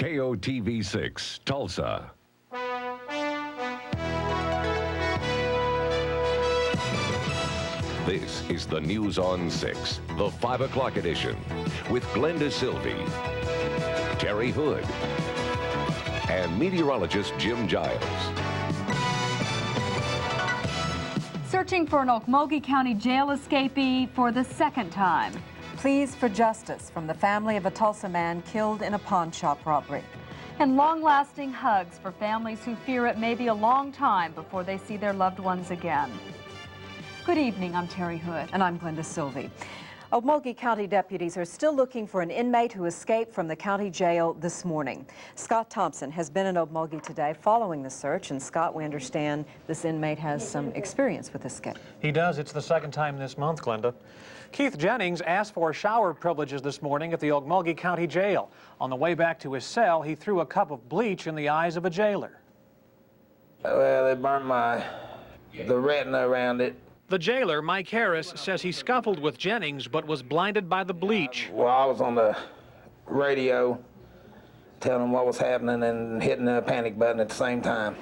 KOTV 6, Tulsa. This is the News on 6, the 5 o'clock edition, with Glenda Sylvie, Terry Hood, and meteorologist Jim Giles. Searching for an Okmulgee County Jail escapee for the second time. Pleas for justice from the family of a Tulsa man killed in a pawn shop robbery. And long-lasting hugs for families who fear it may be a long time before they see their loved ones again. Good evening, I'm Terry Hood. And I'm Glenda Sylvie. Okmulgee County deputies are still looking for an inmate who escaped from the county jail this morning. Scott Thompson has been in Okmulgee today following the search. And Scott, we understand this inmate has some experience with escape. He does. It's the second time this month, Glenda. Keith Jennings asked for shower privileges this morning at the Okmulgee County Jail. On the way back to his cell, he threw a cup of bleach in the eyes of a jailer. Well, they burned the retina around it. The jailer, Mike Harris, says he scuffled with Jennings but was blinded by the bleach. Well, I was on the radio telling him what was happening and hitting the panic button at the same time.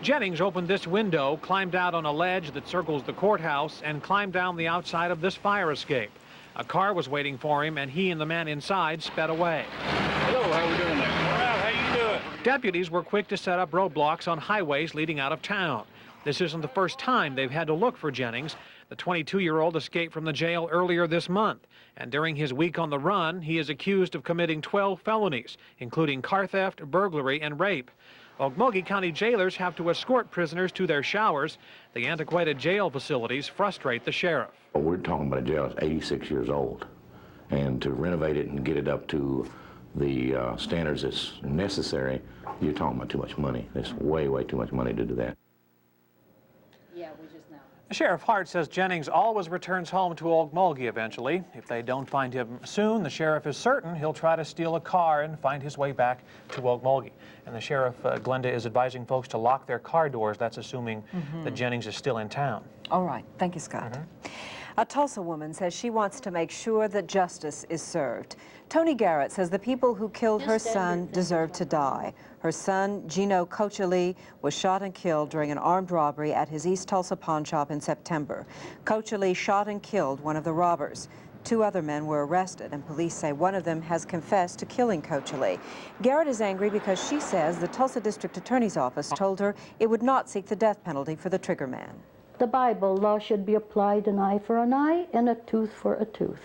Jennings opened this window, climbed out on a ledge that circles the courthouse, and climbed down the outside of this fire escape. A car was waiting for him, and he and the man inside sped away. Hello, how we doing there? All right, how you doing? Deputies were quick to set up roadblocks on highways leading out of town. This isn't the first time they've had to look for Jennings. The 22-year-old escaped from the jail earlier this month, and during his week on the run, he is accused of committing 12 felonies, including car theft, burglary, and rape. Okmulgee County jailers have to escort prisoners to their showers. The antiquated jail facilities frustrate the sheriff. We're talking about a jail that's 86 years old, and to renovate it and get it up to the standards that's necessary, you're talking about too much money. There's way, way too much money to do that. Sheriff Hart says Jennings always returns home to Okmulgee eventually. If they don't find him soon, the sheriff is certain he'll try to steal a car and find his way back to Okmulgee. And the sheriff, Glenda, is advising folks to lock their car doors. That's assuming that Jennings is still in town. All right. Thank you, Scott. A Tulsa woman says she wants to make sure that justice is served. Tony Garrett says the people who killed her son deserve to die. Her son, Gino Coachely, was shot and killed during an armed robbery at his East Tulsa pawn shop in September. Coachely shot and killed one of the robbers. 2 other men were arrested, and police say one of them has confessed to killing Coachely. Garrett is angry because she says the Tulsa District Attorney's Office told her it would not seek the death penalty for the trigger man. The Bible law should be applied, an eye for an eye and a tooth for a tooth.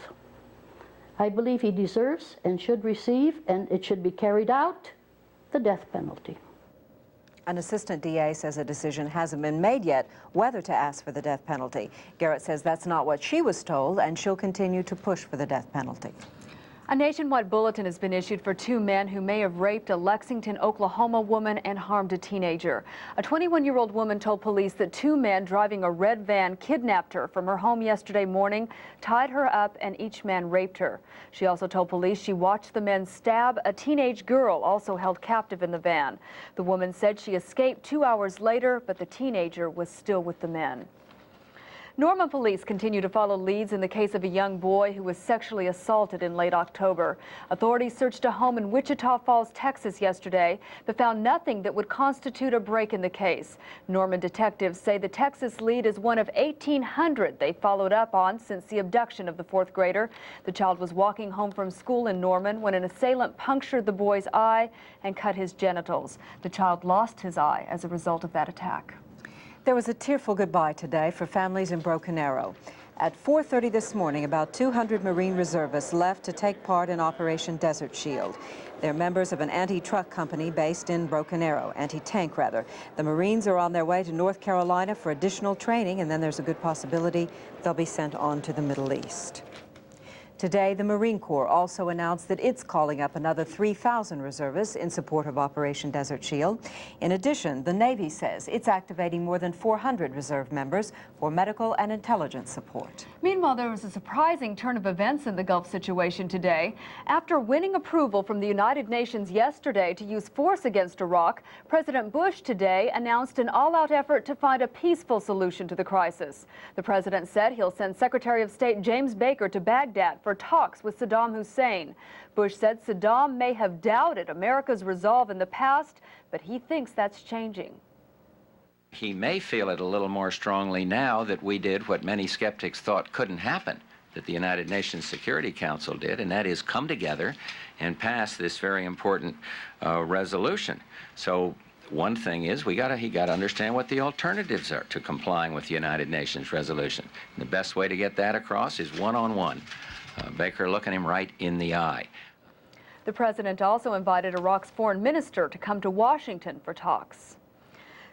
I believe he deserves and should receive, and it should be carried out, the death penalty. An assistant DA says a decision hasn't been made yet whether to ask for the death penalty. Garrett says that's not what she was told, and she'll continue to push for the death penalty. A nationwide bulletin has been issued for 2 men who may have raped a Lexington, Oklahoma woman and harmed a teenager. A 21-year-old woman told police that 2 men driving a red van kidnapped her from her home yesterday morning, tied her up, and each man raped her. She also told police she watched the men stab a teenage girl also held captive in the van. The woman said she escaped 2 hours later, but the teenager was still with the men. Norman police continue to follow leads in the case of a young boy who was sexually assaulted in late October. Authorities searched a home in Wichita Falls, Texas yesterday, but found nothing that would constitute a break in the case. Norman detectives say the Texas lead is one of 1,800 they followed up on since the abduction of the 4th grader. The child was walking home from school in Norman when an assailant punctured the boy's eye and cut his genitals. The child lost his eye as a result of that attack. There was a tearful goodbye today for families in Broken Arrow. At 4:30 this morning, about 200 Marine reservists left to take part in Operation Desert Shield. They're members of an anti-truck company based in Broken Arrow, anti-tank rather. The Marines are on their way to North Carolina for additional training, and then there's a good possibility they'll be sent on to the Middle East. Today, the Marine Corps also announced that it's calling up another 3,000 reservists in support of Operation Desert Shield. In addition, the Navy says it's activating more than 400 reserve members for medical and intelligence support. Meanwhile, there was a surprising turn of events in the Gulf situation today. After winning approval from the United Nations yesterday to use force against Iraq, President Bush today announced an all-out effort to find a peaceful solution to the crisis. The president said he'll send Secretary of State James Baker to Baghdad for for talks with Saddam Hussein. Bush said Saddam may have doubted America's resolve in the past, but he thinks that's changing. He may feel it a little more strongly now that we did what many skeptics thought couldn't happen, that the United Nations Security Council did, and that is come together and pass this very important resolution. So one thing is he got to understand what the alternatives are to complying with the United Nations resolution. And the best way to get that across is one-on-one. Baker looking him right in the eye. The president also invited Iraq's foreign minister to come to Washington for talks.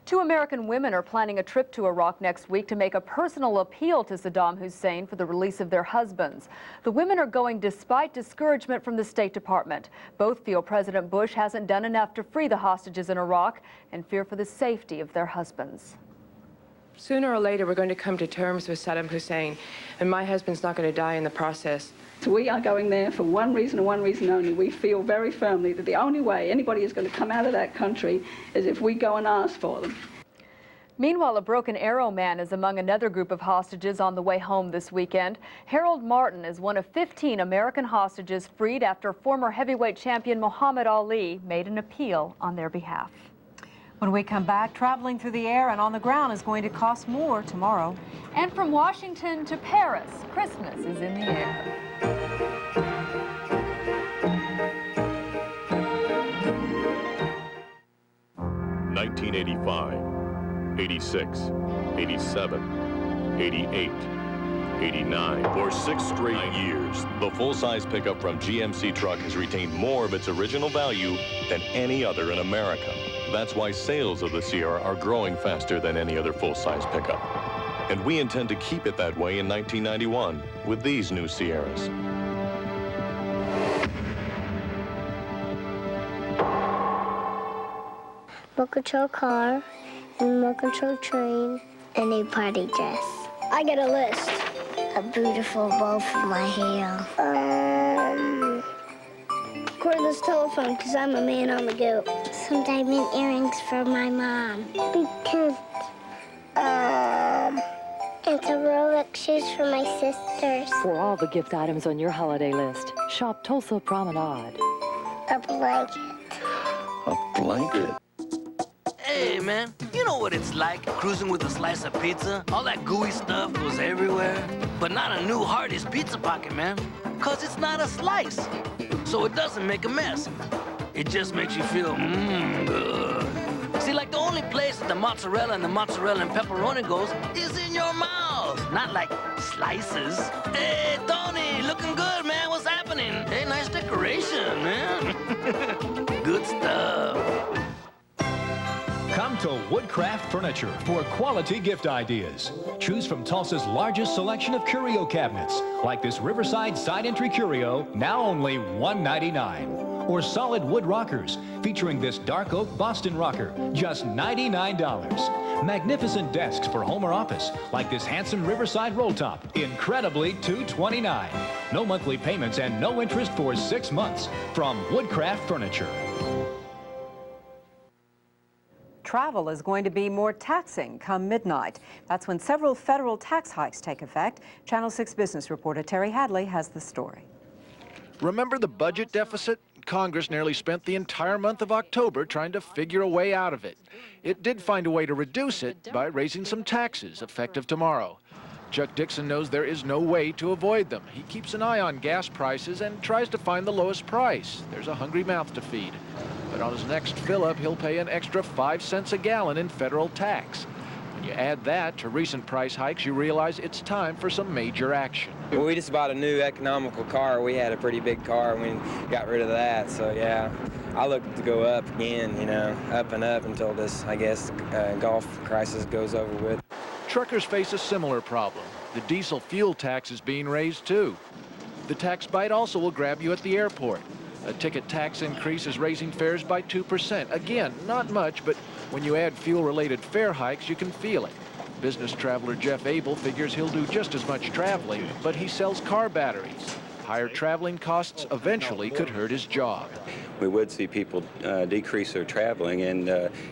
2 American women are planning a trip to Iraq next week to make a personal appeal to Saddam Hussein for the release of their husbands. The women are going despite discouragement from the State Department. Both feel President Bush hasn't done enough to free the hostages in Iraq and fear for the safety of their husbands. Sooner or later, we're going to come to terms with Saddam Hussein, and my husband's not going to die in the process. So we are going there for one reason and one reason only. We feel very firmly that the only way anybody is going to come out of that country is if we go and ask for them. Meanwhile, a Broken Arrow man is among another group of hostages on the way home this weekend. Harold Martin is one of 15 American hostages freed after former heavyweight champion Muhammad Ali made an appeal on their behalf. When we come back, traveling through the air and on the ground is going to cost more tomorrow. And from Washington to Paris, Christmas is in the air. 1985, 86, 87, 88, 89. For 6 straight years, the full-size pickup from GMC Truck has retained more of its original value than any other in America. That's why sales of the Sierra are growing faster than any other full-size pickup. And we intend to keep it that way in 1991 with these new Sierras. Remote control car, and remote control train, and a party dress. I get a list. A beautiful bow for my hair. Cordless telephone, because I'm a man on the go. Some diamond earrings for my mom. Because, and some Rolex shoes for my sisters. For all the gift items on your holiday list, shop Tulsa Promenade. A blanket. A blanket? Hey, man, you know what it's like cruising with a slice of pizza? All that gooey stuff goes everywhere. But not a new Hardee's Pizza Pocket, man. Because it's not a slice. So it doesn't make a mess. It just makes you feel good. See, like the only place that the mozzarella and pepperoni goes is in your mouth. Not like slices. Hey, Tony, looking good, man. What's happening? Hey, nice decoration, man. Good stuff. Come to Woodcraft Furniture for quality gift ideas. Choose from Tulsa's largest selection of curio cabinets, like this Riverside side entry curio, now only $199. Or solid wood rockers, featuring this dark oak Boston rocker, just $99. Magnificent desks for home or office, like this handsome Riverside roll top, incredibly $229. No monthly payments and no interest for 6 months from Woodcraft Furniture. Travel is going to be more taxing come midnight. That's when several federal tax hikes take effect. Channel 6 business reporter Terry Hadley has the story. Remember the budget deficit? Congress nearly spent the entire month of October trying to figure a way out of it. It did find a way to reduce it by raising some taxes effective tomorrow. Chuck Dixon knows there is no way to avoid them. He keeps an eye on gas prices and tries to find the lowest price. There's a hungry mouth to feed. But on his next fill-up, he'll pay an extra 5 cents a gallon in federal tax. When you add that to recent price hikes, you realize it's time for some major action. Well, we just bought a new economical car. We had a pretty big car and we got rid of that. So yeah, I look to go up again, you know, up and up until this, I guess, Gulf crisis goes over with. Truckers face a similar problem. The diesel fuel tax is being raised too. The tax bite also will grab you at the airport. A ticket tax increase is raising fares by 2%. Again, not much, but when you add fuel-related fare hikes, you can feel it. Business traveler Jeff Abel figures he'll do just as much traveling, but he sells car batteries. Higher traveling costs eventually could hurt his job. We would see people decrease their traveling, and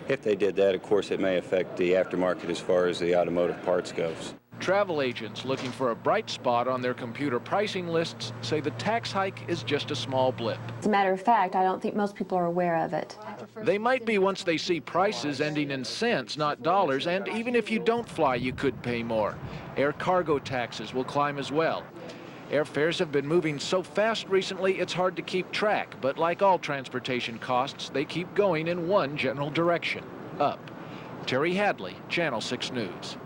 if they did that, of course, it may affect the aftermarket as far as the automotive parts goes. Travel agents looking for a bright spot on their computer pricing lists say the tax hike is just a small blip. As a matter of fact, I don't think most people are aware of it. They might be once they see prices ending in cents, not dollars, and even if you don't fly, you could pay more. Air cargo taxes will climb as well. Airfares have been moving so fast recently, it's hard to keep track, but like all transportation costs, they keep going in one general direction, up. Terry Hadley, Channel 6 News.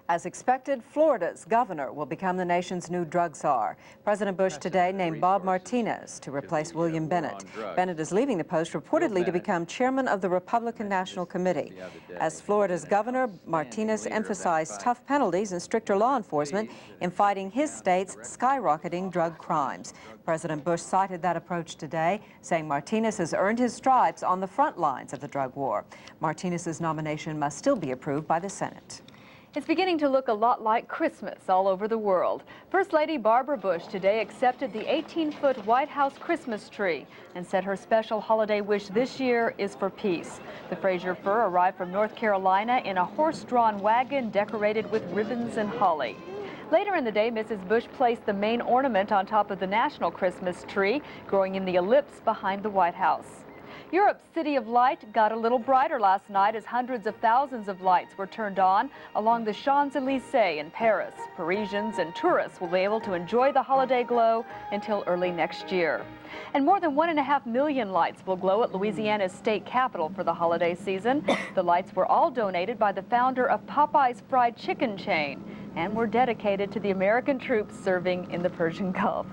As expected, Florida's governor will become the nation's new drug czar. President Bush today named Bob Martinez to replace William Bennett. Bennett is leaving the post reportedly to become chairman of the Republican National Committee. As Florida's governor, Martinez emphasized tough penalties and stricter law enforcement in fighting his state's skyrocketing drug crimes. President Bush cited that approach today, saying Martinez has earned his stripes on the front lines of the drug war. Martinez's nomination must still be approved by the Senate. It's beginning to look a lot like Christmas all over the world. First Lady Barbara Bush today accepted the 18-foot White House Christmas tree and said her special holiday wish this year is for peace. The Fraser fir arrived from North Carolina in a horse-drawn wagon decorated with ribbons and holly. Later in the day, Mrs. Bush placed the main ornament on top of the national Christmas tree, growing in the ellipse behind the White House. Europe's City of Light got a little brighter last night as hundreds of thousands of lights were turned on along the Champs-Élysées in Paris. Parisians and tourists will be able to enjoy the holiday glow until early next year. And more than 1.5 million lights will glow at Louisiana's state capitol for the holiday season. The lights were all donated by the founder of Popeye's fried chicken chain and were dedicated to the American troops serving in the Persian Gulf.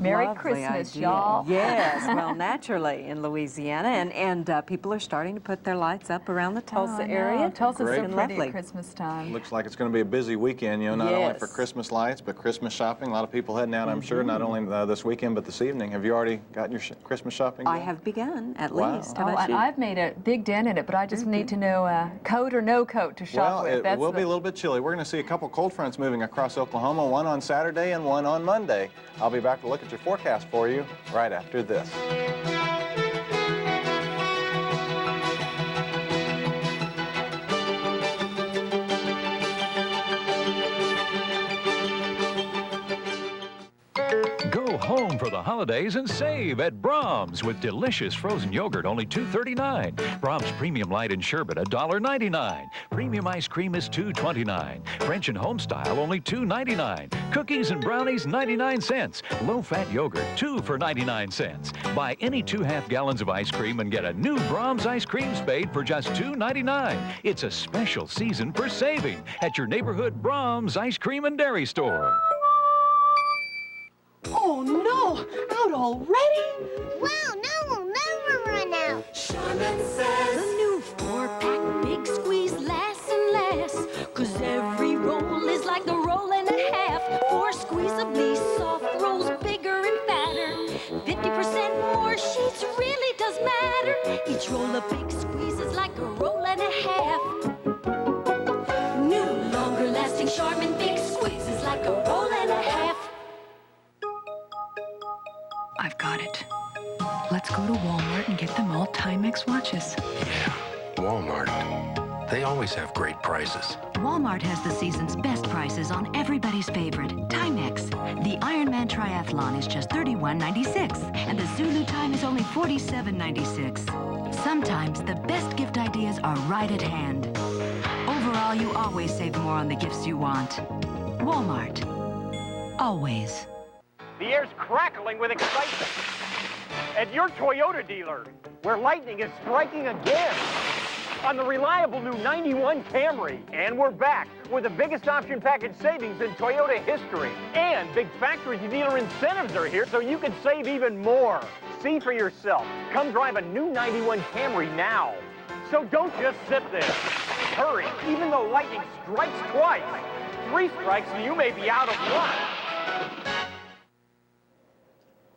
Merry Lovely Christmas, idea. y'all. Yes, well, naturally in Louisiana, and people are starting to put their lights up around the Tulsa area. Tulsa's so pretty lovely at Christmas time. Looks like it's going to be a busy weekend, you know, not only for Yes. Christmas lights, but Christmas shopping. A lot of people heading out, I'm sure, not only this weekend, but this evening. Have you already gotten your Christmas shopping done? I have begun, at Wow. least. How about And you? I've made a big dent in it, but I just need to know coat or no coat to shop with. Well, it will be a little bit chilly. We're going to see a couple cold fronts moving across Oklahoma, one on Saturday and one on Monday. I'll be back to look at your forecast for you right after this. Go home for the holidays and save at Brahms with delicious frozen yogurt, only $2.39. Brahms Premium Light and Sherbet, $1.99. Premium ice cream is $2.29. French and Homestyle, only $2.99. Cookies and brownies, 99 cents. Low-fat yogurt, 2 for 99 cents. Buy any 2.5 gallons of ice cream and get a new Brahms ice cream spade for just $2.99. It's a special season for saving at your neighborhood Brahms Ice Cream and Dairy Store. Oh no! Out already? Wow, now we'll never run out. Charmin says the new 4-pack Big Squeeze lasts and lasts, 'cause every roll is like a roll and a half. 4 squeezably soft rolls, bigger and fatter. 50% more sheets really does matter. Each roll of Big Squeeze is like a roll and a half. New, longer lasting Charmin Big Squeeze is like a roll and a half. I've got it. Let's go to Walmart and get them all Timex watches. Yeah, Walmart. They always have great prices. Walmart has the season's best prices on everybody's favorite, Timex. The Ironman Triathlon is just $31.96, and the Zulu Time is only $47.96. Sometimes the best gift ideas are right at hand. Overall, you always save more on the gifts you want. Walmart. Always. The air's crackling with excitement at your Toyota dealer, where lightning is striking again on the reliable new 91 Camry. And we're back with the biggest option package savings in Toyota history. And big factory dealer incentives are here so you can save even more. See for yourself. Come drive a new 91 Camry now. So don't just sit there. Hurry, even though lightning strikes twice. 3 strikes and you may be out of luck.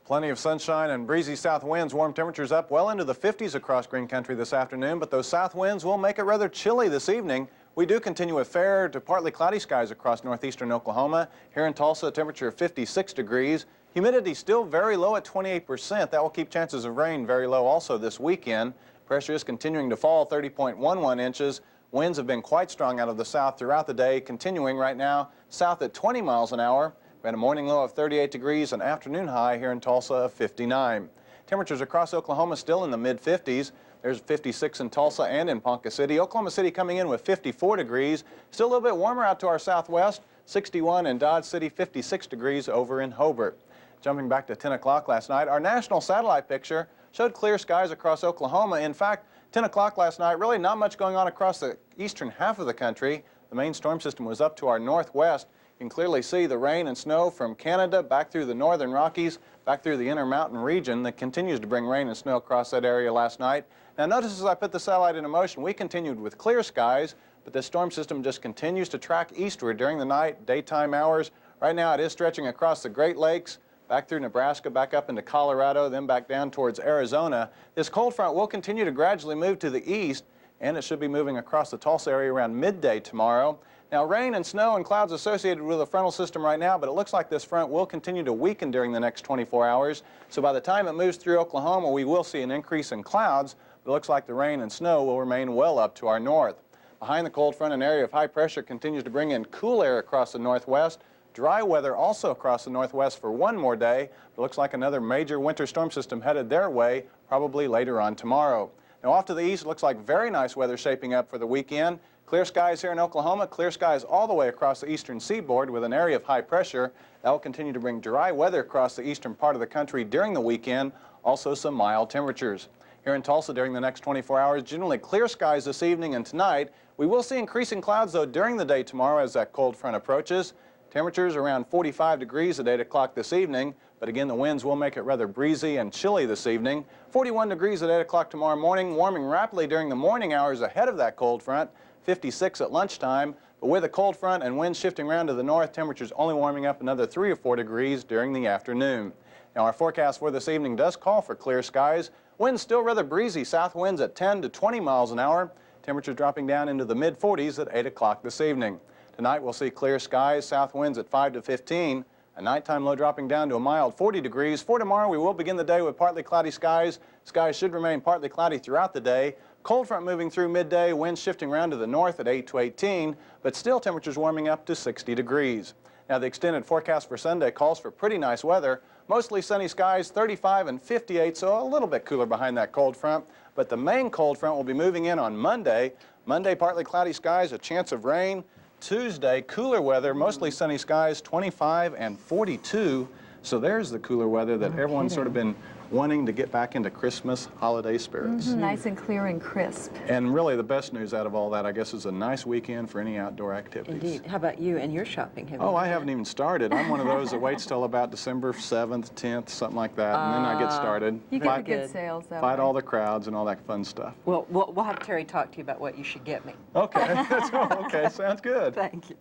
Plenty of sunshine and breezy south winds. Warm temperatures up well into the 50s across Green Country this afternoon, but those south winds will make it rather chilly this evening. We do continue with fair to partly cloudy skies across northeastern Oklahoma. Here in Tulsa, a temperature of 56 degrees. Humidity still very low at 28%. That will keep chances of rain very low also this weekend. Pressure is continuing to fall, 30.11 inches. Winds have been quite strong out of the south throughout the day, continuing right now south at 20 miles an hour. We had a morning low of 38 degrees, an afternoon high here in Tulsa of 59. Temperatures across Oklahoma still in the mid-50s. There's 56 in Tulsa and in Ponca City. Oklahoma City coming in with 54 degrees. Still a little bit warmer out to our southwest. 61 in Dodge City, 56 degrees over in Hobart. Jumping back to 10 o'clock last night, our national satellite picture showed clear skies across Oklahoma. In fact, 10 o'clock last night, really not much going on across the eastern half of the country. The main storm system was up to our northwest. You can clearly see the rain and snow from Canada back through the northern Rockies, back through the Intermountain region that continues to bring rain and snow across that area last night. Now notice as I put the satellite into motion, we continued with clear skies, but the storm system just continues to track eastward during the night, daytime hours. Right now it is stretching across the Great Lakes, back through Nebraska, back up into Colorado, then back down towards Arizona. This cold front will continue to gradually move to the east, and it should be moving across the Tulsa area around midday tomorrow. Now, rain and snow and clouds associated with the frontal system right now, but it looks like this front will continue to weaken during the next 24 hours. So by the time it moves through Oklahoma, we will see an increase in clouds, but it looks like the rain and snow will remain well up to our north. Behind the cold front, an area of high pressure continues to bring in cool air across the northwest. Dry weather also across the northwest for one more day. It looks like another major winter storm system headed their way, probably later on tomorrow. Now off to the east, it looks like very nice weather shaping up for the weekend. Clear skies here in Oklahoma, clear skies all the way across the eastern seaboard with an area of high pressure. That will continue to bring dry weather across the eastern part of the country during the weekend, also some mild temperatures. Here in Tulsa during the next 24 hours, generally clear skies this evening and tonight. We will see increasing clouds though during the day tomorrow as that cold front approaches. Temperatures around 45 degrees at 8 o'clock this evening, but again the winds will make it rather breezy and chilly this evening. 41 degrees at 8 o'clock tomorrow morning, warming rapidly during the morning hours ahead of that cold front. 56 at lunchtime, but with a cold front and winds shifting around to the north, temperatures only warming up another 3 or 4 degrees during the afternoon. Now our forecast for this evening does call for clear skies. Winds still rather breezy, south winds at 10 to 20 miles an hour. Temperatures dropping down into the mid-40s at 8 o'clock this evening. Tonight we'll see clear skies, south winds at 5 to 15. A nighttime low dropping down to a mild 40 degrees. For tomorrow we will begin the day with partly cloudy skies. Skies should remain partly cloudy throughout the day. Cold front moving through midday, winds shifting around to the north at 8 to 18, but still temperatures warming up to 60 degrees. Now the extended forecast for Sunday calls for pretty nice weather. Mostly sunny skies, 35 and 58, so a little bit cooler behind that cold front. But the main cold front will be moving in on Monday. Monday, partly cloudy skies, a chance of rain. Tuesday, cooler weather, mostly sunny skies, 25 and 42. So there's the cooler weather that everyone's sort of been wanting to get back into Christmas holiday spirits. Nice and clear and crisp. And really the best news out of all that, I guess, is a nice weekend for any outdoor activities. Indeed. How about you and your shopping? I haven't even started. I'm one of those that waits till about December 7th, 10th, something like that, and then I get started. You get good sales, though. Fight all the crowds and all that fun stuff. Well, we'll have Terry talk to you about what you should get me. Okay. Okay, sounds good. Thank you.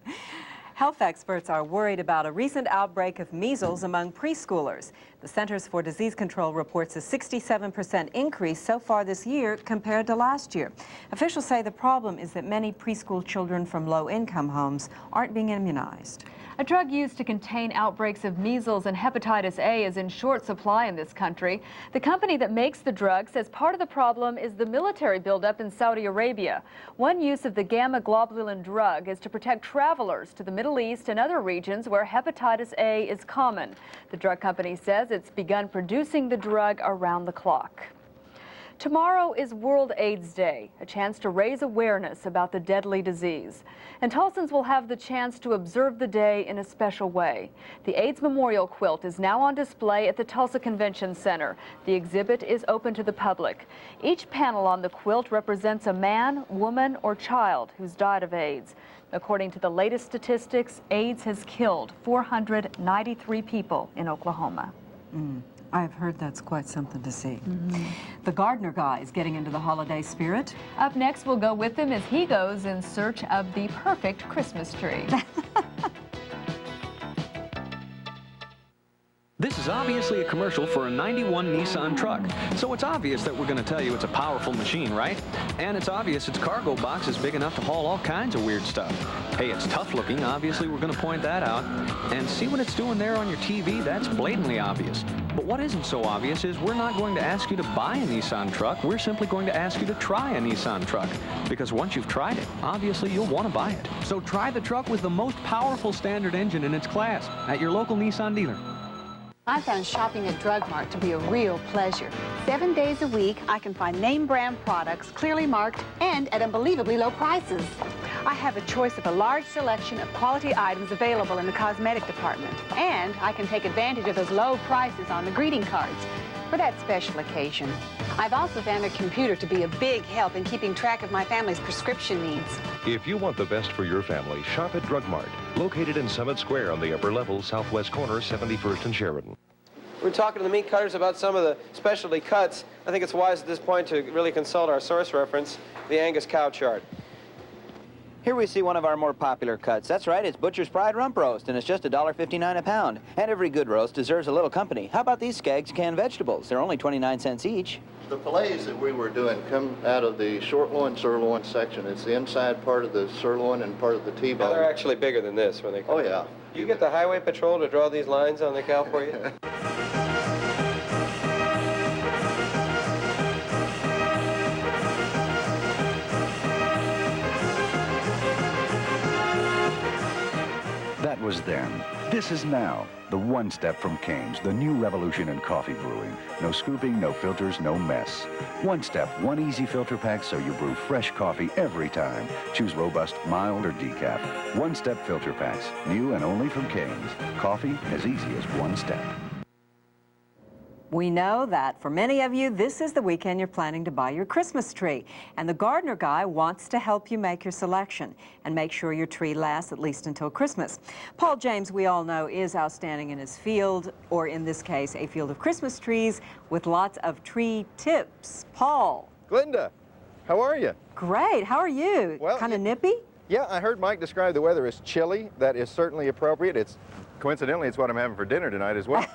Health experts are worried about a recent outbreak of measles among preschoolers. The Centers for Disease Control reports a 67% increase so far this year compared to last year. Officials say the problem is that many preschool children from low-income homes aren't being immunized. A drug used to contain outbreaks of measles and hepatitis A is in short supply in this country. The company that makes the drug says part of the problem is the military buildup in Saudi Arabia. One use of the gamma globulin drug is to protect travelers to the Middle East and other regions where hepatitis A is common. The drug company says it's begun producing the drug around the clock. Tomorrow is World AIDS Day, a chance to raise awareness about the deadly disease. And Tulsans will have the chance to observe the day in a special way. The AIDS Memorial Quilt is now on display at the Tulsa Convention Center. The exhibit is open to the public. Each panel on the quilt represents a man, woman, or child who's died of AIDS. According to the latest statistics, AIDS has killed 493 people in Oklahoma. I've heard that's quite something to see. The gardener guy is getting into the holiday spirit. Up next, we'll go with him as he goes in search of the perfect Christmas tree. This is is obviously a commercial for a 91 Nissan truck. So it's obvious that we're going to tell you it's a powerful machine, right? And it's obvious its cargo box is big enough to haul all kinds of weird stuff. Hey, it's tough looking. Obviously, we're going to point that out. And see what it's doing there on your TV? That's blatantly obvious. But what isn't so obvious is we're not going to ask you to buy a Nissan truck. We're simply going to ask you to try a Nissan truck. Because once you've tried it, obviously you'll want to buy it. So try the truck with the most powerful standard engine in its class at your local Nissan dealer. I found shopping at Drug Mart to be a real pleasure. 7 days a week, I can find name brand products clearly marked and at unbelievably low prices. I have a choice of a large selection of quality items available in the cosmetic department. And I can take advantage of those low prices on the greeting cards for that special occasion. I've also found a computer to be a big help in keeping track of my family's prescription needs. If you want the best for your family, shop at Drug Mart, located in Summit Square on the upper level, southwest corner, 71st and Sheridan. We're talking to the meat cutters about some of the specialty cuts. I think it's wise at this point to really consult our source reference, the Angus cow chart. Here we see one of our more popular cuts. That's right, it's Butcher's Pride Rump Roast, and it's just $1.59 a pound. And every good roast deserves a little company. How about these Skaggs canned vegetables? They're only 29 cents each. The fillets that we were doing come out of the short loin, sirloin section. It's the inside part of the sirloin and part of the T-bone. They're actually bigger than this when they come. Oh, yeah. You get the highway patrol to draw these lines on the cow for you? That was then. This is now. The One Step from Cane's, the new revolution in coffee brewing. No scooping, no filters, no mess. One Step, one easy filter pack so you brew fresh coffee every time. Choose robust, mild, or decaf. One Step filter packs, new and only from Cane's. Coffee as easy as one step. We know that for many of you, this is the weekend you're planning to buy your Christmas tree. And the gardener guy wants to help you make your selection and make sure your tree lasts at least until Christmas. Paul James, we all know, is outstanding in his field, or in this case, a field of Christmas trees with lots of tree tips. Paul. Glenda, how are you? Great. How are you? Well, kind of nippy? Yeah, I heard Mike describe the weather as chilly. That is certainly appropriate. Coincidentally, it's what I'm having for dinner tonight as well.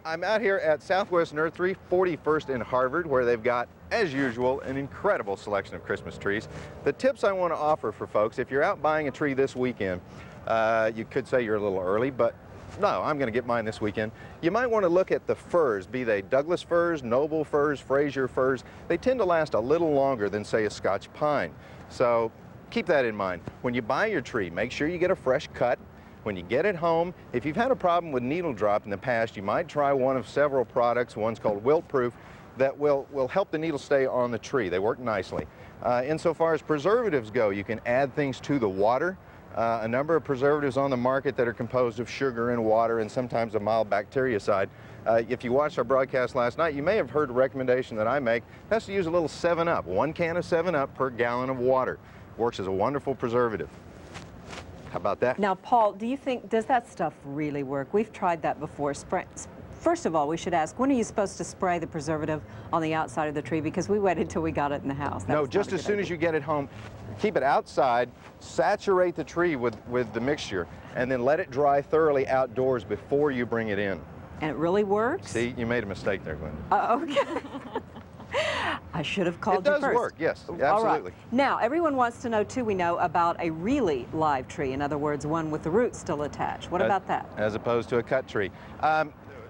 I'm out here at Southwest Nursery, 41st in Harvard, where they've got, as usual, an incredible selection of Christmas trees. The tips I want to offer for folks, if you're out buying a tree this weekend, you could say you're a little early, but no, I'm going to get mine this weekend. You might want to look at the firs, be they Douglas firs, Noble firs, Fraser firs. They tend to last a little longer than, say, a Scotch pine. So keep that in mind. When you buy your tree, make sure you get a fresh cut. When you get it home, if you've had a problem with needle drop in the past, you might try one of several products. One's called Wilt Proof that will help the needle stay on the tree. They work nicely. Insofar as preservatives go, you can add things to the water. A number of preservatives on the market that are composed of sugar and water and sometimes a mild bactericide. If you watched our broadcast last night, you may have heard a recommendation that I make. That's to use a little 7-Up, 1 can of 7-Up per gallon of water. Works as a wonderful preservative. How about that? Now, Paul, do you think, does that stuff really work? We've tried that before. First of all, we should ask, when are you supposed to spray the preservative on the outside of the tree? Because we waited till we got it in the house. No, just as soon as you get it home, keep it outside, saturate the tree with the mixture, and then let it dry thoroughly outdoors before you bring it in. And it really works? See, you made a mistake there, Glenda. Okay. I should have called you first. It does work, yes, absolutely. All right. Now, everyone wants to know, too, we know about a really live tree. In other words, one with the roots still attached. What about that? As opposed to a cut tree.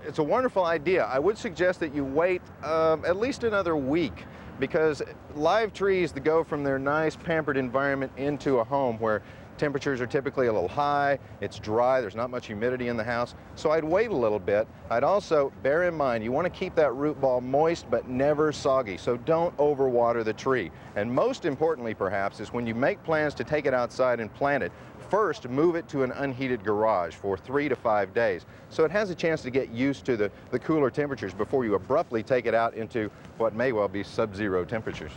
It's a wonderful idea. I would suggest that you wait at least another week, because live trees that go from their nice pampered environment into a home where temperatures are typically a little high, it's dry, there's not much humidity in the house, so I'd wait a little bit. I'd also bear in mind you want to keep that root ball moist but never soggy, so don't overwater the tree. And most importantly, perhaps, is when you make plans to take it outside and plant it, first move it to an unheated garage for 3 to 5 days so it has a chance to get used to the cooler temperatures before you abruptly take it out into what may well be sub-zero temperatures.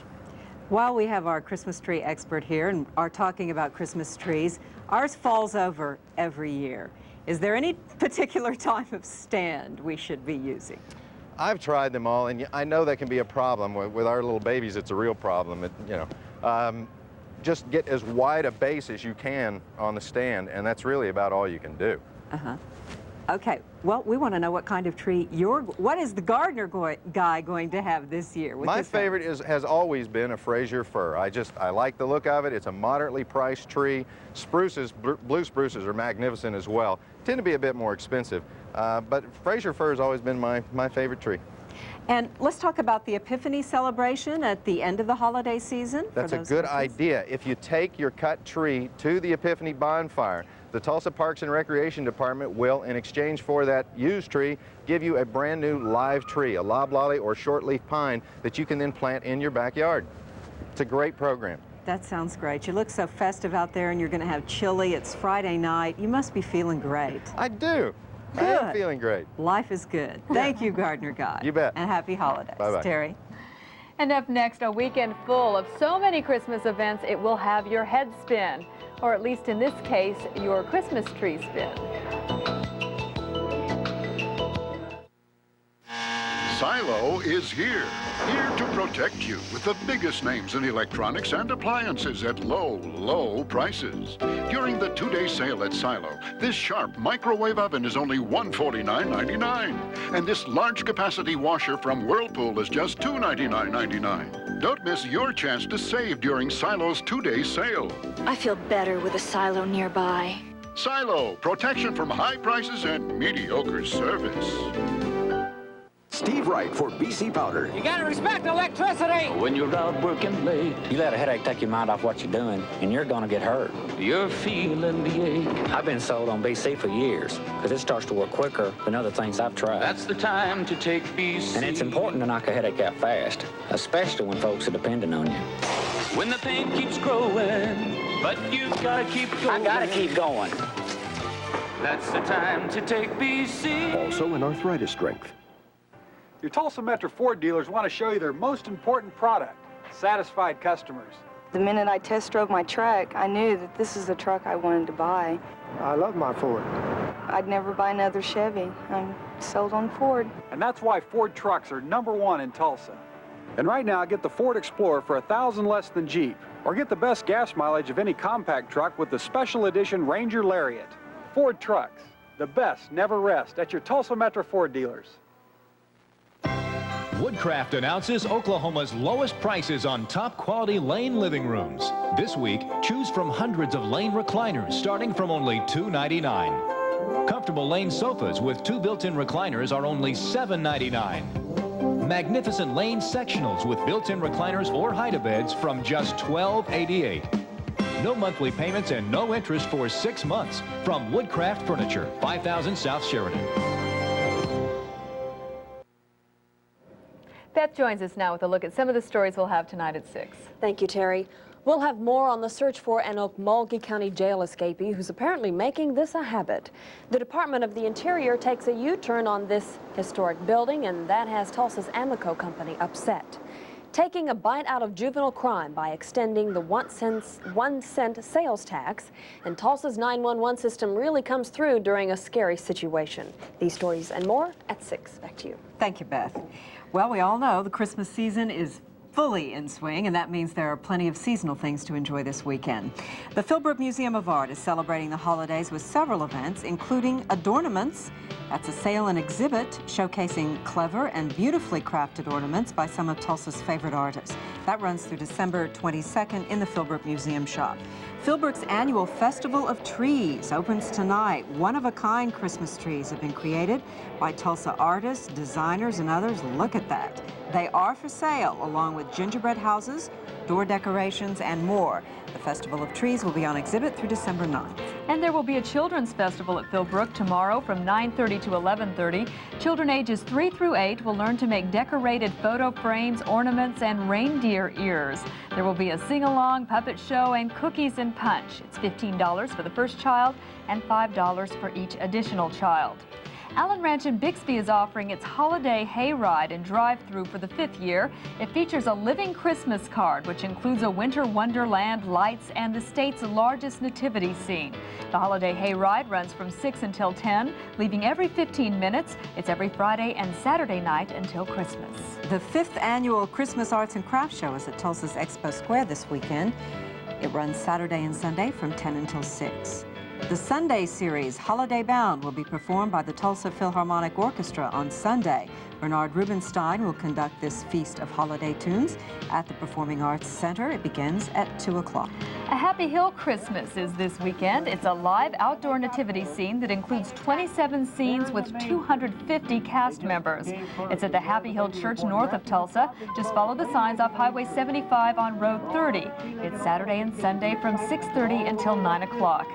While we have our Christmas tree expert here and are talking about Christmas trees, ours falls over every year. Is there any particular time of stand we should be using? I've tried them all, and I know that can be a problem. With our little babies, it's a real problem. Just get as wide a base as you can on the stand, and that's really about all you can do. Okay, well, we want to know what kind of tree what is the gardener guy going to have this year? My favorite has always been a Fraser fir. I like the look of it. It's a moderately priced tree. Spruces, blue spruces are magnificent as well. Tend to be a bit more expensive, but Fraser fir has always been my favorite tree. And let's talk about the Epiphany celebration at the end of the holiday season. That's a good idea. If you take your cut tree to the Epiphany bonfire, the Tulsa Parks and Recreation Department will, in exchange for that used tree, give you a brand new live tree, a loblolly or shortleaf pine that you can then plant in your backyard. It's a great program. That sounds great. You look so festive out there, and you're going to have chili. It's Friday night. You must be feeling great. I do. Good. I am feeling great. Life is good. Thank you, Gardener Guy. You bet. And happy holidays. Bye-bye. Terry. And up next, a weekend full of so many Christmas events, it will have your head spin. Or at least in this case, your Christmas tree spin. Silo is here to protect you with the biggest names in electronics and appliances at low, low prices. During the two-day sale at Silo, this sharp microwave oven is only $149.99. And this large capacity washer from Whirlpool is just $299.99. Don't miss your chance to save during Silo's two-day sale. I feel better with a Silo nearby. Silo, protection from high prices and mediocre service. Steve Wright for BC Powder. You gotta respect electricity! When you're out working late, you let a headache take your mind off what you're doing, and you're gonna get hurt. You're feeling the ache. I've been sold on BC for years, because it starts to work quicker than other things I've tried. That's the time to take BC. And it's important to knock a headache out fast, especially when folks are depending on you. When the pain keeps growing, but you gotta keep going. I gotta keep going. That's the time to take BC. Also in arthritis strength. Your Tulsa Metro Ford dealers want to show you their most important product, satisfied customers. The minute I test drove my truck, I knew that this is the truck I wanted to buy. I love my Ford. I'd never buy another Chevy. I'm sold on Ford. And that's why Ford trucks are #1 in Tulsa. And right now, get the Ford Explorer for $1,000 less than Jeep, or get the best gas mileage of any compact truck with the special edition Ranger Lariat. Ford trucks, the best never rest at your Tulsa Metro Ford dealers. Woodcraft announces Oklahoma's lowest prices on top quality Lane living rooms. This week, choose from hundreds of Lane recliners starting from only $299. Comfortable Lane sofas with 2 built-in recliners are only $799. Magnificent Lane sectionals with built-in recliners or hide-a-beds from just $1288. No monthly payments and no interest for 6 months from Woodcraft Furniture, 5000 South Sheridan. Beth joins us now with a look at some of the stories we'll have tonight at 6. Thank you, Terry. We'll have more on the search for an Okmulgee County jail escapee who's apparently making this a habit. The Department of the Interior takes a U-turn on this historic building, and that has Tulsa's Amoco company upset. Taking a bite out of juvenile crime by extending the 1 cent sales tax, and Tulsa's 911 system really comes through during a scary situation. These stories and more at 6. Back to you. Thank you, Beth. Well, we all know the Christmas season is fully in swing, and that means there are plenty of seasonal things to enjoy this weekend. The Philbrook Museum of Art is celebrating the holidays with several events, including Adornaments. That's a sale and exhibit showcasing clever and beautifully crafted ornaments by some of Tulsa's favorite artists. That runs through December 22nd in the Philbrook Museum shop. Philbrook's annual Festival of Trees opens tonight. One-of-a-kind Christmas trees have been created by Tulsa artists, designers, and others. Look at that. They are for sale, along with gingerbread houses, door decorations, and more. The Festival of Trees will be on exhibit through December 9th. And there will be a children's festival at Philbrook tomorrow from 9:30 to 11:30. Children ages 3 through 8 will learn to make decorated photo frames, ornaments, and reindeer ears. There will be a sing-along, puppet show, and cookies and punch. It's $15 for the first child and $5 for each additional child. Allen Ranch in Bixby is offering its holiday hayride and drive-through for the 5th year. It features a living Christmas card, which includes a winter wonderland, lights, and the state's largest nativity scene. The holiday hayride runs from 6 until 10, leaving every 15 minutes. It's every Friday and Saturday night until Christmas. The 5th annual Christmas Arts and Crafts Show is at Tulsa's Expo Square this weekend. It runs Saturday and Sunday from 10 until 6. The Sunday series, Holiday Bound, will be performed by the Tulsa Philharmonic Orchestra on Sunday. Bernard Rubenstein will conduct this feast of holiday tunes at the Performing Arts Center. It begins at 2 o'clock. A Happy Hill Christmas is this weekend. It's a live outdoor nativity scene that includes 27 scenes with 250 cast members. It's at the Happy Hill Church north of Tulsa. Just follow the signs off Highway 75 on Road 30. It's Saturday and Sunday from 6:30 until 9 o'clock.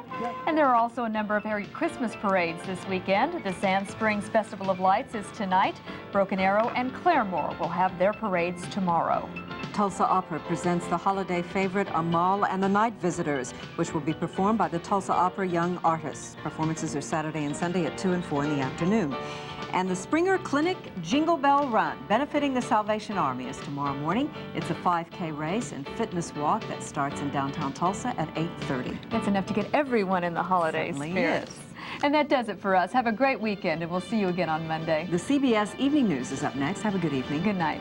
And there are also a number of Christmas parades this weekend. The Sand Springs Festival of Lights is tonight. Broken Arrow and Claremore will have their parades tomorrow. Tulsa Opera presents the holiday favorite Amal and the Night Visitors, which will be performed by the Tulsa Opera Young Artists. Performances are Saturday and Sunday at 2 and 4 in the afternoon. And the Springer Clinic Jingle Bell Run, benefiting the Salvation Army, is tomorrow morning. It's a 5K race and fitness walk that starts in downtown Tulsa at 8:30. That's enough to get everyone in the holiday spirit. And that does it for us. Have a great weekend, and we'll see you again on Monday. The CBS Evening News is up next. Have a good evening. Good night.